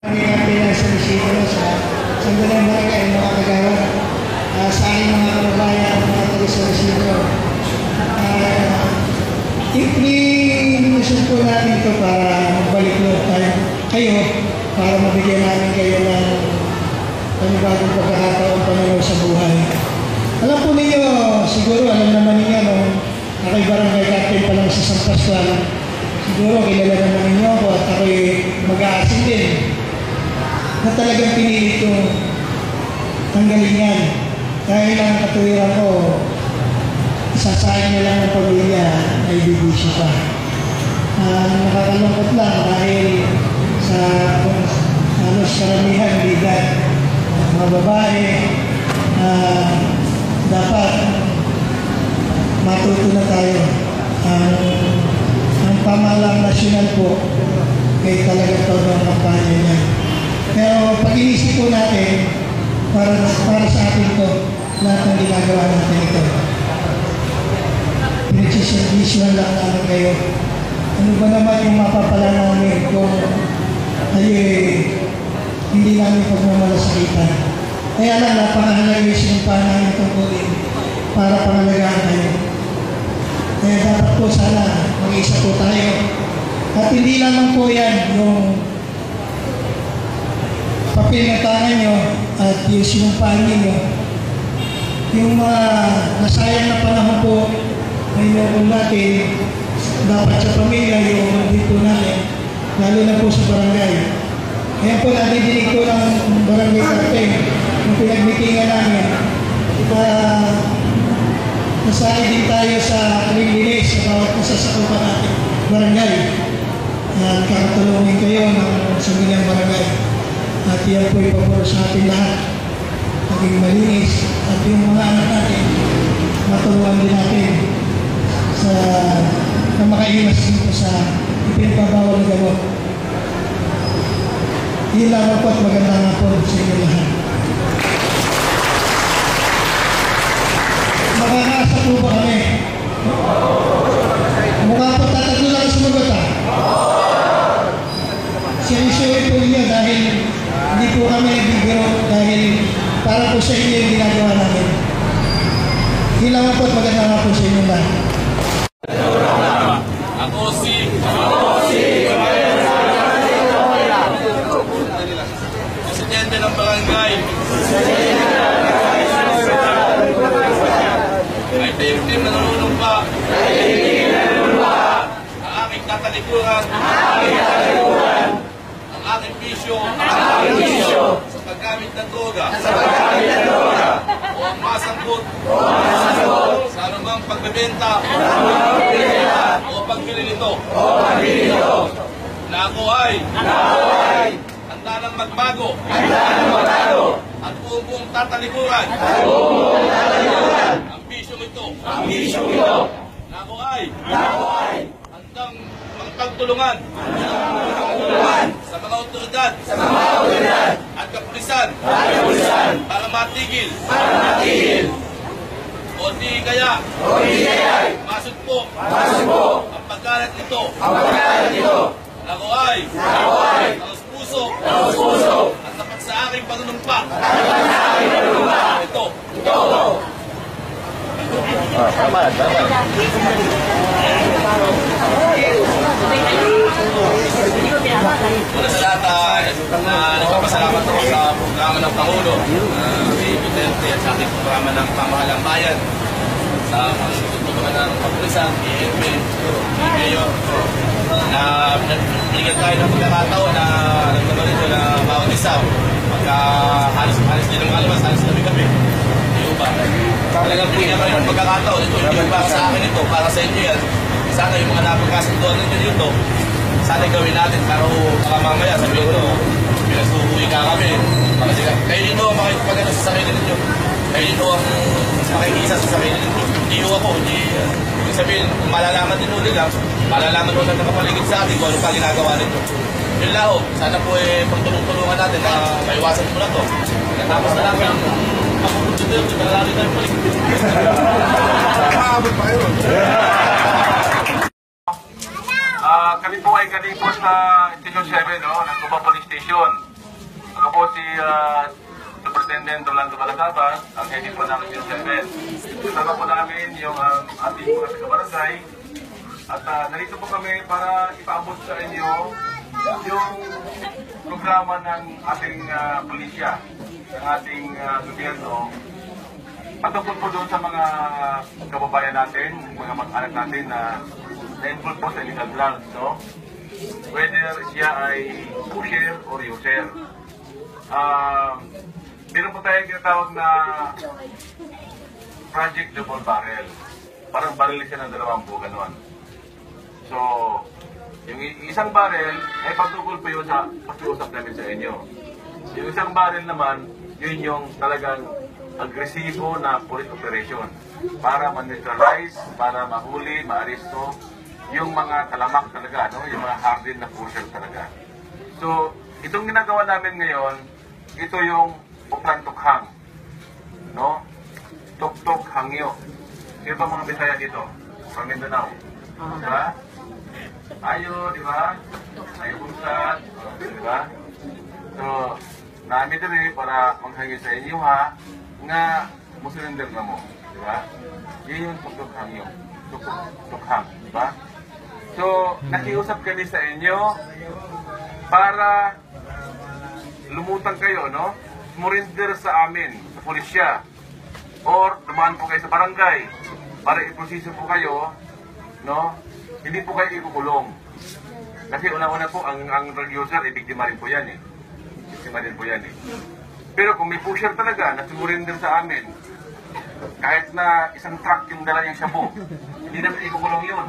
Kaya sa Isidro sa Sandalang Barangay, mga kagawa, sa aking mga kababayan, mga taga sa Isidro. Inisip po natin ito para magbalik loob kayo, para mabigyan namin kayo ng panibagong pagkakataon pananaw sa buhay. Alam po ninyo, siguro alam naman ninyo, nung ako'y barangay captain pa lang sa San Pascual, siguro kilala naman ninyo ako at ako'y mag-aasin din na talagang pinilit ko tanggalin yan. Dahil ang katuwiran ko, isasayang na lang ng pamilya ay bibisyo pa. Nakakalungkot lang dahil sa halos karamihan bigat mga babae dapat matuto na tayo. Ang pamahalang nasyonal po ay talagang todo ang kampanya niya. Pero pag-iisip po natin, para sa atin ito, lahat ng ginagawa natin ito. Pinagsiservisyon lang namin kayo. Ano ba naman yung mapapala namin kung tayo hindi namin pagmamalasakitan. Kaya lang, napakahalaga yung sinumpahan namin tungkulin para pangalagaan kayo. Kaya dapat po sana mag-isa po tayo. At hindi lamang po yan yung papel na tangan nyo at yung sinumpahan ninyo. Yung mga nasayang na panahon po ngayon natin, dapat sa pamilya yung dito namin, lalo na po sa barangay. Kaya po nadidinig ko ng barangay captain, yung pinagmitingan namin, nasahay din tayo sa linis sa bawat isa sa kumpa natin barangay. At kakatulungin kayo ng sangguniang barangay. At yan po yung pabor sa ating lahat. Maging malinis. At yung mga anak natin, matulungan din natin na makaiwas dito sa ipinapabawal na gamot. Yun lamang po at maganda nga po sa inyo lahat. Makakaasa po ba kami? Mukha po tatatlo lang sumagot ha? Seryosoy po niyo dahil hindi po kami nagbibiro dahil para po sa inyo yung ginagawa namin. Yun lamang po at maganda nga po sa inyo lahat. Ako si Presidente ng Barangay. Ay tayo-tayo na nanunumpa. Ang aking katalikuran. Ang aking bisyo. Sa paggamit ng droga. O ang masangkot. Sa anumang pagbebenta. O pagbili nito. Na ako ay handa ng magbago. At buong tatalikuran. Ang bisyong ito. Na ako ay handang magpagtulungan sa mga otoridad at kapulisan para matigil o di kaya masugpo ang pagkalat nito. Na ako ay taos puso at tapat sa aking panunumpa. Ito. Una sa lahat, nagpapasalamat ako sa programa ng Pangulo, si Duterte at sa ating programa ng Pamahalang Bayan, sa pagtutulungan ng kapulisan, PNP, Mayor, na binigyan tayo ng pagkakataon na nagnaman ito na bawat isa, pagka halos din ang kalabas, halos gabi-gabi. Talagang pinyaman yung pagkakataon, ito yung para sa akin ito, para sa inyo yan. Sana yung mga napagkasunduan ninyo dito, sana gawin natin para baka mamaya sabihin ito, pinagsubuhi ka kami. Kayo dito ang makikipagano sa sarili ninyo. Kayo dito ang makikisa sa sarili ninyo. Hindi ako, hindi sabihin, kung malalaman din nila, malalaman nila na nakapaligid sa atin kung ano pa ginagawa nito. Yun lang ho, sana po pagtulong-tulungan natin na maiwasan mo na ito. Tapos na lang yung mapupunod dito, nalalari tayo paligid. Maabot pa yun. Kami po ay galing po sa Station 7, no, ng Guba Police Station. Superintendent Rolando Calasaba, ang head po ng Q7. Kasama po namin yung ating mga taga-barangay at narito po kami para ipaabot sa inyo yung programa ng ating pulisya, ng ating gobyerno patungkol po doon sa mga kababayan natin, mga mag-anak natin na na-involve po sa illegal drugs, no? Whether siya ay pusher or user. Meron po tayong tinatawag na Project Double Barrel. Parang barrel siya ng 2 ganon. So, yung isang barrel ay patungkol po yun sa pag-uusap namin sa inyo. Yung isang barrel naman, yun yung talagang agresibo na police operation para ma-neutralize, para mahuli, ma-aresto yung mga talamak talaga, no? Yung mga hardened na pusher talaga. So, itong ginagawa namin ngayon, ito yung Uklan-Tukhang, no? Tuk-tuk hangyo. Sino ba mga Bisaya dito? Sa Mindanao. Diba? Ayo, di ba? Ayo bungsat, di ba? So, namin din para maghangyo sa inyo ha, nga musulinder na mo, di ba? Yun yung tuk-tuk hangyo. Tuk-tukhang, di ba? So, nakiusap kami sa inyo para lumutang kayo, no? Sumurinder sa amin, sa pulisya, or dumaan po kayo sa barangay para iproseso po kayo, no? Hindi po kayo ikukulong. Kasi una-una po, ang drug user, biktima rin po yan eh. Biktima rin po yan eh. Pero kung may pusher talaga na sumurinder sa amin, kahit na isang truck yung dala niyang shabu, hindi namin ikukulong yun.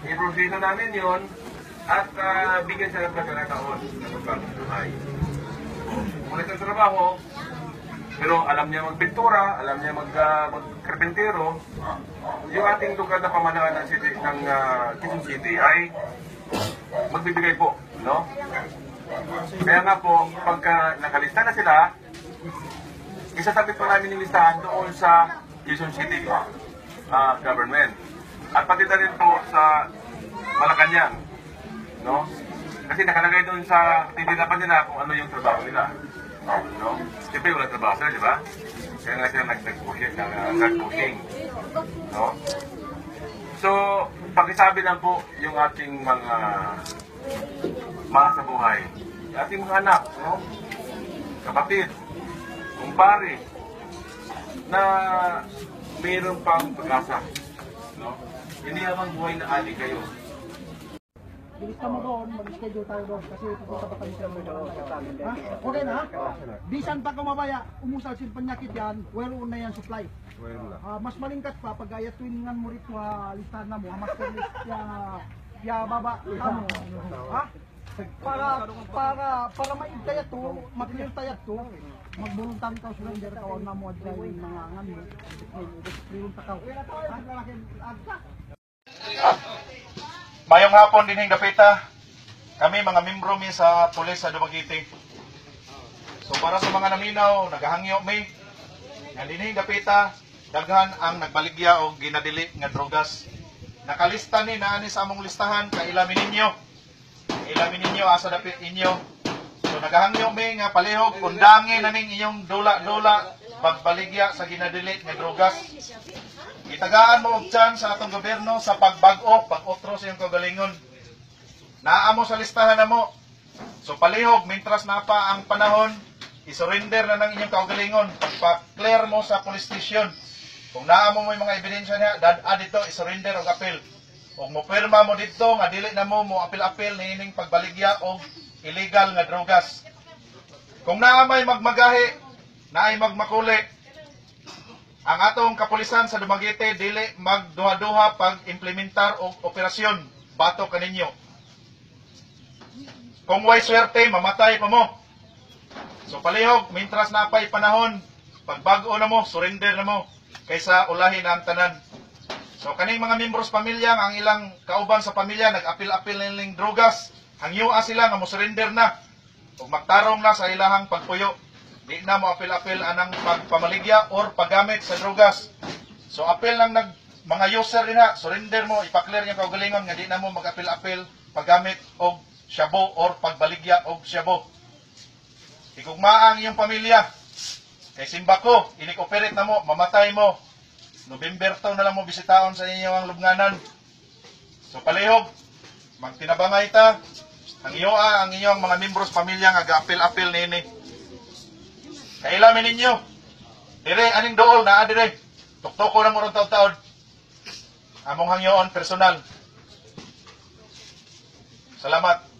Iproseso namin yun at bigyan siya ng pagkakataon na magbagong buhay. Ulit ang trabaho, pero alam niya magpintura, alam niya magkarpentero, yung ating lugar na pamahalaan ng city, ng Quezon City ay magbibigay po, no? Kaya nga po, pagka nakalista na sila, isasabit pa namin yung listahan doon sa Quezon City government. At pati na rin po sa Malacanang, no? Kasi nakalagay doon sa tinilapan nila kung ano yung trabaho nila. No? Siyempre wala trabaho sila, di ba? Kaya nga sila nag-pushing. No? So, pakisabi lang po yung ating mga sa buhay. Ating mga anak, no? Kapatid, kumpare, na mayroon pang pag-asa. No? Hindi naman buhay na ali kayo. Bilis ka mo doon, mag-schedule tayo doon kasi pupunta pa kami sa mga ha? Okay na? Bisan pa kumabaya, umusal sin panyakit yan, whereon na yan supply. Mas malingkat pa, pag ayat tuwingan mo rito, listahan na mo, master list, ya baba, mo. Ha? Para maigtayat to, makilintayat to, magbuluntang ka surrender ka, huwag na mo adya yung mga ngani, magbulunta ka. Mayong hapon din dapita. Kami mga membro mi sa pulis sa Dumaguete. So para sa mga naminaw, nagahangyo mi. Nga dinhing dapita, daghan ang nagbaligya o ginadili nga drogas. Nakalista ni naani sa among listahan kailamin ninyo. Ilamin ninyo asa dapit inyo. So nagahangyo mi nga palihog undangin na ning inyong dula-dula pagbaligya sa ginadili nga drogas. Itagaan mo og chance sa atong gobyerno sa pagbag-o, pag-otro sa iyong kagalingon. Naa mo sa listahan na mo. So palihog, mintras na pa ang panahon, isurrender na ng inyong kagalingon. Pagpa-clear mo sa police station. Kung naa mo may mga ebidensya niya, dad dito, isurrender og apel. Kung mo pirma mo dito, nga dili na mo apil-apil ni ining pagbaligya og illegal nga drogas. Kung naa may magmagahi, naay magmakuli, ang atong kapulisan sa Dumaguete dili magduha-duha pag-implementar og operasyon bato kaninyo. Kung way swerte, mamatay pa mo. So palihog, mintras na pa'y panahon, pagbago na mo, surrender na mo, kaysa ulahin na ang tanan. So kaning mga membros pamilya, ang ilang kauban sa pamilya, nag-apil-apil nilang drogas, hangyua sila nga mo surrender na, o magtarong na sa ilahang pagpuyo. Di na mo apil-apil anang pagpamaligya or paggamit sa drogas. So apil lang mga user din ha, surrender mo, ipaklear yung kaugalingon nga di na mo mag-apil-apil paggamit og shabu or pagbaligya og shabu. Igugmaang iyong pamilya. Kay simba ko, inik-operate na mo, mamatay mo. November taon na lang mo bisitaon sa inyo ang lubnganan. So palihog, magtinabangay ta. Ang inyong mga membros pamilya nga ga-apil-apil nini. Kailamin ninyo. Dire, aning dool na dire. Tuktok ko na mo ron taon-taon. Among hangyoon, personal. Salamat.